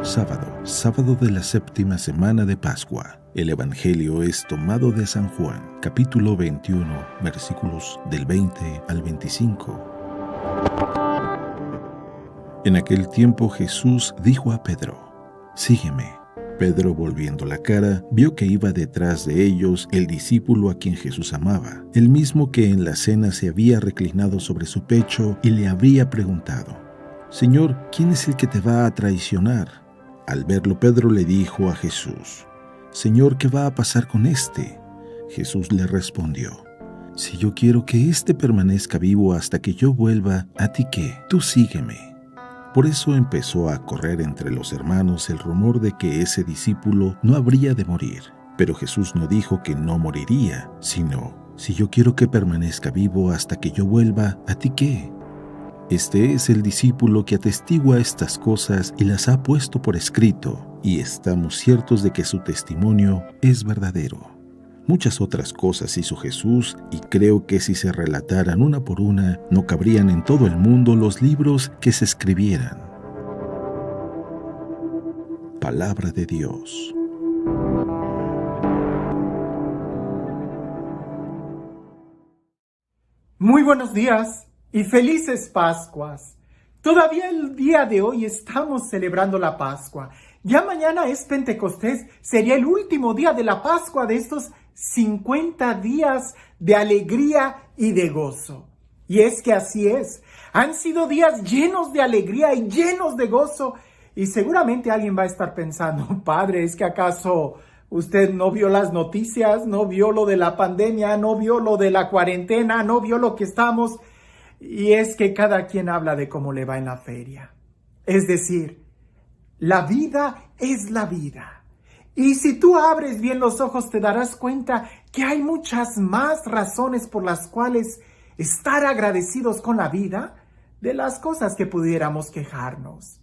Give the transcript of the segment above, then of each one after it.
Sábado de la séptima semana de Pascua. El Evangelio es tomado de San Juan, capítulo 21, versículos del 20 al 25. En aquel tiempo Jesús dijo a Pedro: «Sígueme». Pedro, volviendo la cara, vio que iba detrás de ellos el discípulo a quien Jesús amaba, el mismo que en la cena se había reclinado sobre su pecho y le habría preguntado: «Señor, ¿quién es el que te va a traicionar?». Al verlo, Pedro le dijo a Jesús: «Señor, ¿qué va a pasar con este?». Jesús le respondió: «Si yo quiero que éste permanezca vivo hasta que yo vuelva, ¿a ti qué? Tú sígueme». Por eso empezó a correr entre los hermanos el rumor de que ese discípulo no habría de morir. Pero Jesús no dijo que no moriría, sino: «Si yo quiero que permanezca vivo hasta que yo vuelva, ¿a ti qué?». Este es el discípulo que atestigua estas cosas y las ha puesto por escrito, y estamos ciertos de que su testimonio es verdadero. Muchas otras cosas hizo Jesús, y creo que si se relataran una por una, no cabrían en todo el mundo los libros que se escribieran. Palabra de Dios. Muy buenos días y felices Pascuas. Todavía el día de hoy estamos celebrando la Pascua. Ya mañana es Pentecostés, sería el último día de la Pascua de estos 50 días de alegría y de gozo. Y es que así es. Han sido días llenos de alegría y llenos de gozo. Y seguramente alguien va a estar pensando: «Padre, ¿es que acaso usted no vio las noticias? ¿No vio lo de la pandemia? ¿No vio lo de la cuarentena? ¿No vio lo que estamos...?» Y es que cada quien habla de cómo le va en la feria. Es decir, la vida es la vida. Y si tú abres bien los ojos, te darás cuenta que hay muchas más razones por las cuales estar agradecidos con la vida de las cosas que pudiéramos quejarnos.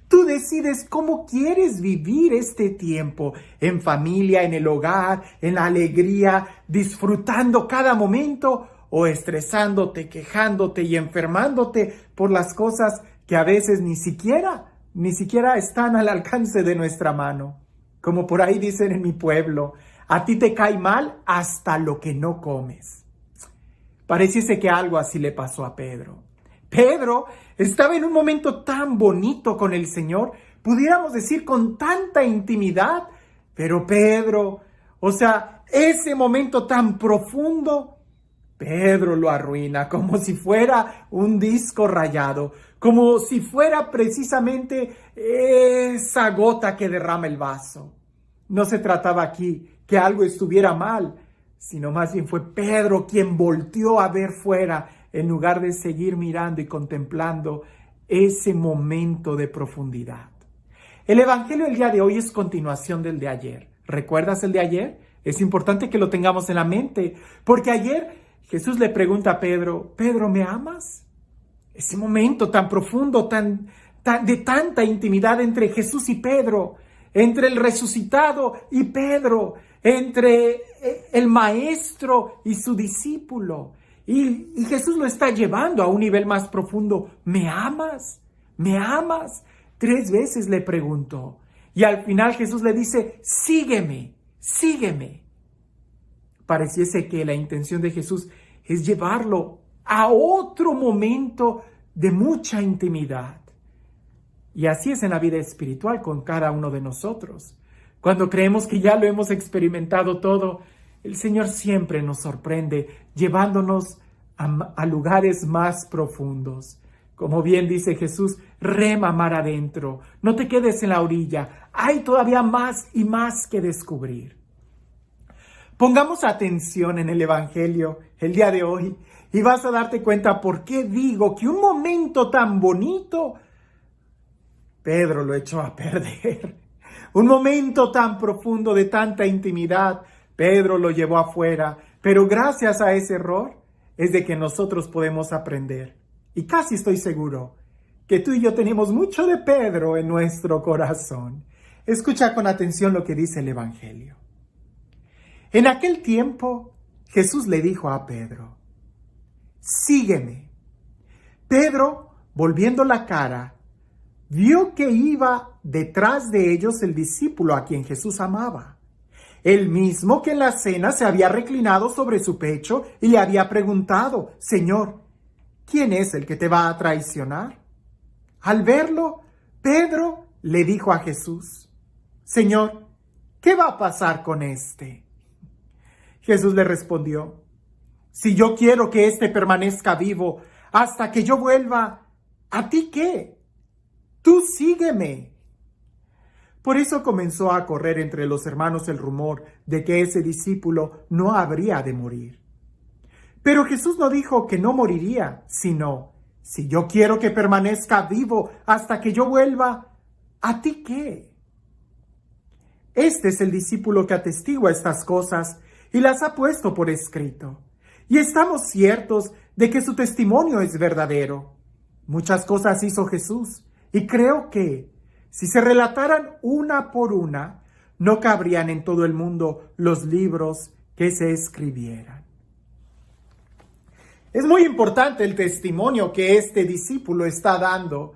Tú decides cómo quieres vivir este tiempo, en familia, en el hogar, en la alegría, disfrutando cada momento, o estresándote, quejándote y enfermándote por las cosas que a veces ni siquiera están al alcance de nuestra mano. Como por ahí dicen en mi pueblo: «A ti te cae mal hasta lo que no comes». Pareciese que algo así le pasó a Pedro. Pedro estaba en un momento tan bonito con el Señor, pudiéramos decir con tanta intimidad, pero Pedro, ese momento tan profundo, Pedro lo arruina como si fuera un disco rayado, como si fuera precisamente esa gota que derrama el vaso. No se trataba aquí que algo estuviera mal, sino más bien fue Pedro quien volteó a ver fuera en lugar de seguir mirando y contemplando ese momento de profundidad. El Evangelio del día de hoy es continuación del de ayer. ¿Recuerdas el de ayer? Es importante que lo tengamos en la mente, porque ayer Jesús le pregunta a Pedro: «Pedro, ¿me amas?». Ese momento tan profundo, de tanta intimidad entre Jesús y Pedro, entre el resucitado y Pedro, entre el maestro y su discípulo. Y Jesús lo está llevando a un nivel más profundo. ¿Me amas? ¿Me amas? 3 veces le preguntó. Y al final Jesús le dice: «Sígueme, sígueme». Pareciese que la intención de Jesús es llevarlo a otro momento de mucha intimidad. Y así es en la vida espiritual con cada uno de nosotros. Cuando creemos que ya lo hemos experimentado todo, el Señor siempre nos sorprende llevándonos a lugares más profundos. Como bien dice Jesús: «Rema mar adentro, no te quedes en la orilla, hay todavía más y más que descubrir». Pongamos atención en el Evangelio el día de hoy y vas a darte cuenta por qué digo que un momento tan bonito, Pedro lo echó a perder. Un momento tan profundo de tanta intimidad, Pedro lo llevó afuera. Pero gracias a ese error es de que nosotros podemos aprender. Y casi estoy seguro que tú y yo tenemos mucho de Pedro en nuestro corazón. Escucha con atención lo que dice el Evangelio. En aquel tiempo, Jesús le dijo a Pedro: «Sígueme». Pedro, volviendo la cara, vio que iba detrás de ellos el discípulo a quien Jesús amaba, el mismo que en la cena se había reclinado sobre su pecho y le había preguntado: Señor, ¿quién es el que te va a traicionar? Al verlo, Pedro le dijo a Jesús: Señor, ¿qué va a pasar con este? Jesús le respondió: Si yo quiero que éste permanezca vivo hasta que yo vuelva, ¿a ti qué? Tú sígueme. Por eso comenzó a correr entre los hermanos el rumor de que ese discípulo no habría de morir. Pero Jesús no dijo que no moriría, sino: si yo quiero que permanezca vivo hasta que yo vuelva, ¿a ti qué? Este es el discípulo que atestigua estas cosas y las ha puesto por escrito. Y estamos ciertos de que su testimonio es verdadero. Muchas cosas hizo Jesús, y creo que, si se relataran una por una, no cabrían en todo el mundo los libros que se escribieran. Es muy importante el testimonio que este discípulo está dando.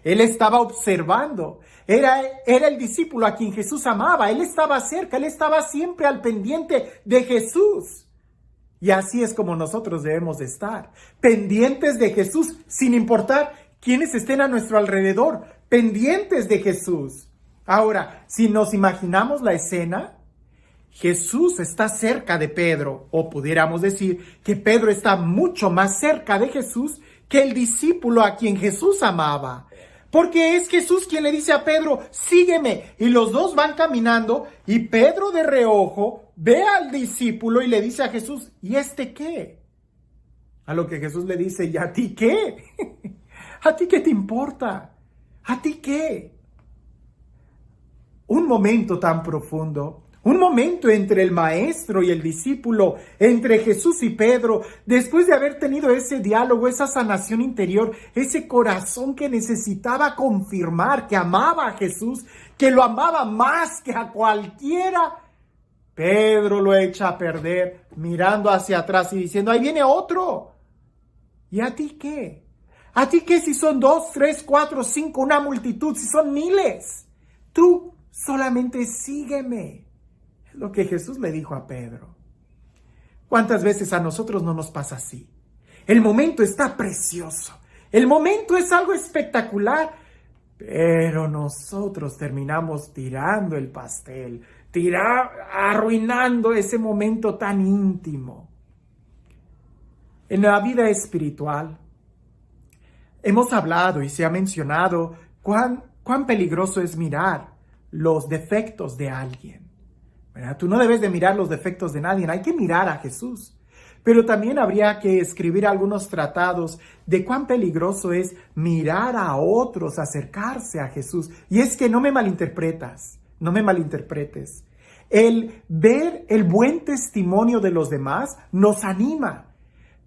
Él estaba observando. Era el discípulo a quien Jesús amaba. Él estaba cerca, él estaba siempre al pendiente de Jesús. Y así es como nosotros debemos de estar, pendientes de Jesús, sin importar quiénes estén a nuestro alrededor, pendientes de Jesús. Ahora, si nos imaginamos la escena, Jesús está cerca de Pedro, o pudiéramos decir que Pedro está mucho más cerca de Jesús que el discípulo a quien Jesús amaba. Porque es Jesús quien le dice a Pedro: sígueme. Y los dos van caminando y Pedro de reojo ve al discípulo y le dice a Jesús: ¿y este qué? A lo que Jesús le dice: ¿y a ti qué? ¿A ti qué te importa? ¿A ti qué? Un momento tan profundo. Un momento entre el maestro y el discípulo, entre Jesús y Pedro, después de haber tenido ese diálogo, esa sanación interior, ese corazón que necesitaba confirmar que amaba a Jesús, que lo amaba más que a cualquiera, Pedro lo echa a perder mirando hacia atrás y diciendo: ahí viene otro. ¿Y a ti qué? ¿A ti qué si son 2, 3, 4, 5, una multitud, si son miles? Tú solamente sígueme. Es lo que Jesús le dijo a Pedro. ¿Cuántas veces a nosotros no nos pasa así? El momento está precioso. El momento es algo espectacular. Pero nosotros terminamos tirando el pastel, arruinando ese momento tan íntimo. En la vida espiritual, hemos hablado y se ha mencionado cuán peligroso es mirar los defectos de alguien. ¿Verdad? Tú no debes de mirar los defectos de nadie, hay que mirar a Jesús. Pero también habría que escribir algunos tratados de cuán peligroso es mirar a otros, acercarse a Jesús. Y es que no me malinterpretes. El ver el buen testimonio de los demás nos anima.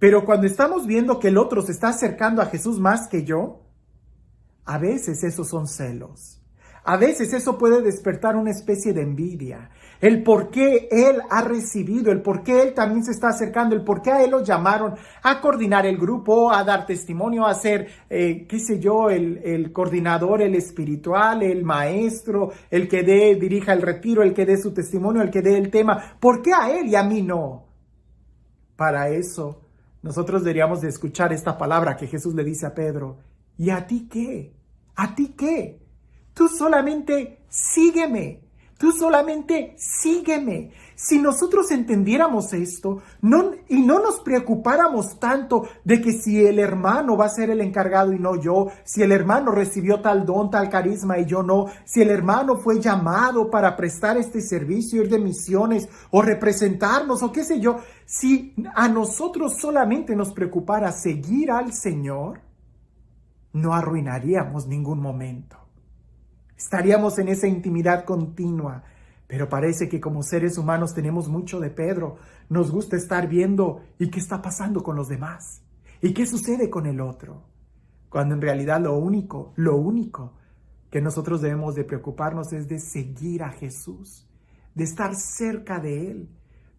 Pero cuando estamos viendo que el otro se está acercando a Jesús más que yo, a veces esos son celos. A veces eso puede despertar una especie de envidia. El por qué él ha recibido, el por qué él también se está acercando, el por qué a él lo llamaron a coordinar el grupo, a dar testimonio, a ser, el coordinador, el espiritual, el maestro, el que dirija el retiro, el que dé su testimonio, el que dé el tema. ¿Por qué a él y a mí no? Para eso, nosotros deberíamos de escuchar esta palabra que Jesús le dice a Pedro. ¿Y a ti qué? ¿A ti qué? Tú solamente sígueme. Tú solamente sígueme. Si nosotros entendiéramos esto y no nos preocupáramos tanto de que si el hermano va a ser el encargado y no yo, si el hermano recibió tal don, tal carisma y yo no, si el hermano fue llamado para prestar este servicio, ir de misiones o representarnos o qué sé yo, si a nosotros solamente nos preocupara seguir al Señor, no arruinaríamos ningún momento. Estaríamos en esa intimidad continua, pero parece que como seres humanos tenemos mucho de Pedro. Nos gusta estar viendo y qué está pasando con los demás y qué sucede con el otro, cuando en realidad lo único que nosotros debemos de preocuparnos es de seguir a Jesús, de estar cerca de Él.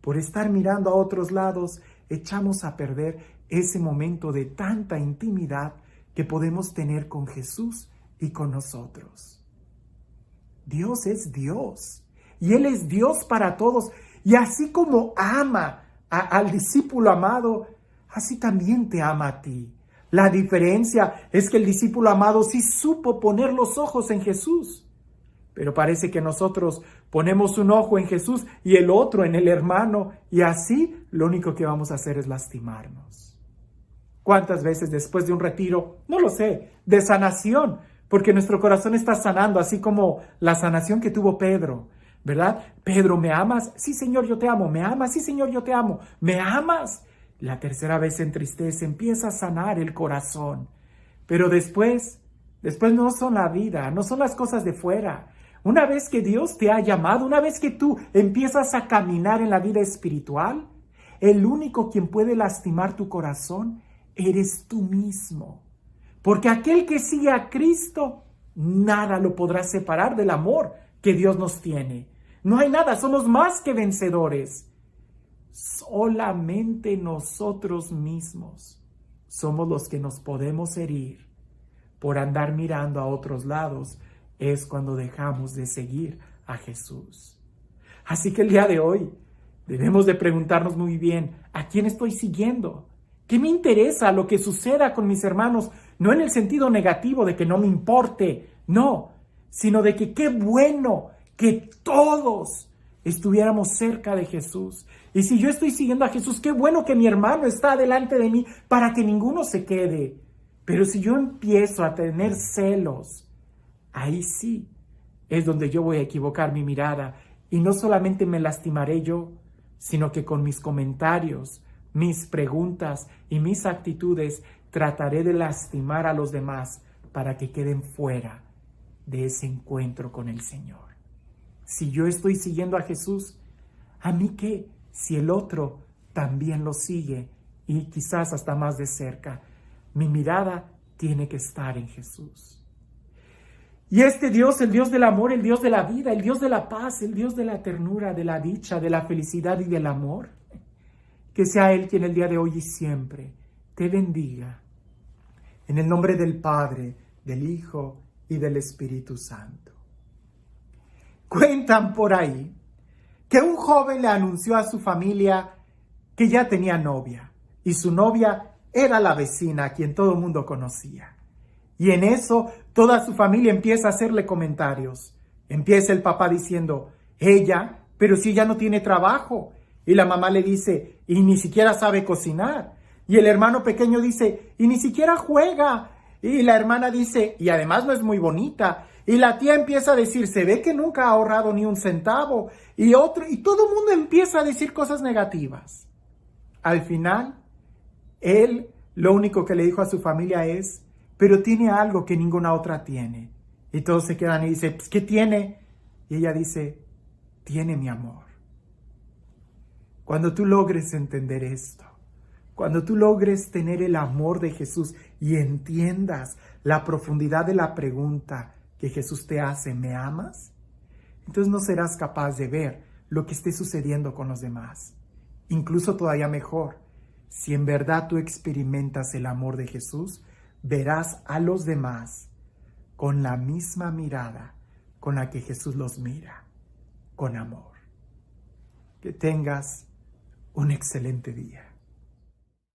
Por estar mirando a otros lados, echamos a perder ese momento de tanta intimidad que podemos tener con Jesús y con nosotros. Dios es Dios y Él es Dios para todos. Y así como ama al discípulo amado, así también te ama a ti. La diferencia es que el discípulo amado sí supo poner los ojos en Jesús. Pero parece que nosotros ponemos un ojo en Jesús y el otro en el hermano, y así lo único que vamos a hacer es lastimarnos. ¿Cuántas veces después de un retiro, no lo sé, de sanación, porque nuestro corazón está sanando, así como la sanación que tuvo Pedro, ¿verdad? Pedro, ¿me amas? Sí, Señor, yo te amo. ¿Me amas? Sí, Señor, yo te amo. ¿Me amas? La tercera vez se entristece, empieza a sanar el corazón. Pero después no son la vida, no son las cosas de fuera. Una vez que Dios te ha llamado, una vez que tú empiezas a caminar en la vida espiritual, el único quien puede lastimar tu corazón eres tú mismo. Porque aquel que sigue a Cristo, nada lo podrá separar del amor que Dios nos tiene. No hay nada, somos más que vencedores. Solamente nosotros mismos somos los que nos podemos herir por andar mirando a otros lados. Es cuando dejamos de seguir a Jesús. Así que el día de hoy debemos de preguntarnos muy bien, ¿a quién estoy siguiendo? ¿Qué me interesa lo que suceda con mis hermanos? No en el sentido negativo de que no me importe, no, sino de que qué bueno que todos estuviéramos cerca de Jesús. Y si yo estoy siguiendo a Jesús, qué bueno que mi hermano está delante de mí para que ninguno se quede. Pero si yo empiezo a tener celos, ahí sí es donde yo voy a equivocar mi mirada. Y no solamente me lastimaré yo, sino que con mis comentarios, mis preguntas y mis actitudes trataré de lastimar a los demás para que queden fuera de ese encuentro con el Señor. Si yo estoy siguiendo a Jesús, ¿a mí qué? Si el otro también lo sigue y quizás hasta más de cerca, mi mirada tiene que estar en Jesús. Y este Dios, el Dios del amor, el Dios de la vida, el Dios de la paz, el Dios de la ternura, de la dicha, de la felicidad y del amor, que sea Él quien el día de hoy y siempre te bendiga. En el nombre del Padre, del Hijo y del Espíritu Santo. Cuentan por ahí que un joven le anunció a su familia que ya tenía novia y su novia era la vecina a quien todo el mundo conocía. Y en eso toda su familia empieza a hacerle comentarios. Empieza el papá diciendo, ella, pero si ella no tiene trabajo. Y la mamá le dice, y ni siquiera sabe cocinar. Y el hermano pequeño dice, y ni siquiera juega. Y la hermana dice, y además no es muy bonita. Y la tía empieza a decir, se ve que nunca ha ahorrado ni un centavo. Y todo el mundo empieza a decir cosas negativas. Al final, él lo único que le dijo a su familia es, pero tiene algo que ninguna otra tiene. Y todos se quedan y dicen, pues, ¿qué tiene? Y ella dice, tiene mi amor. Cuando tú logres entender esto, cuando tú logres tener el amor de Jesús y entiendas la profundidad de la pregunta que Jesús te hace, ¿me amas? Entonces no serás capaz de ver lo que esté sucediendo con los demás. Incluso todavía mejor, si en verdad tú experimentas el amor de Jesús, verás a los demás con la misma mirada con la que Jesús los mira, con amor. Que tengas un excelente día.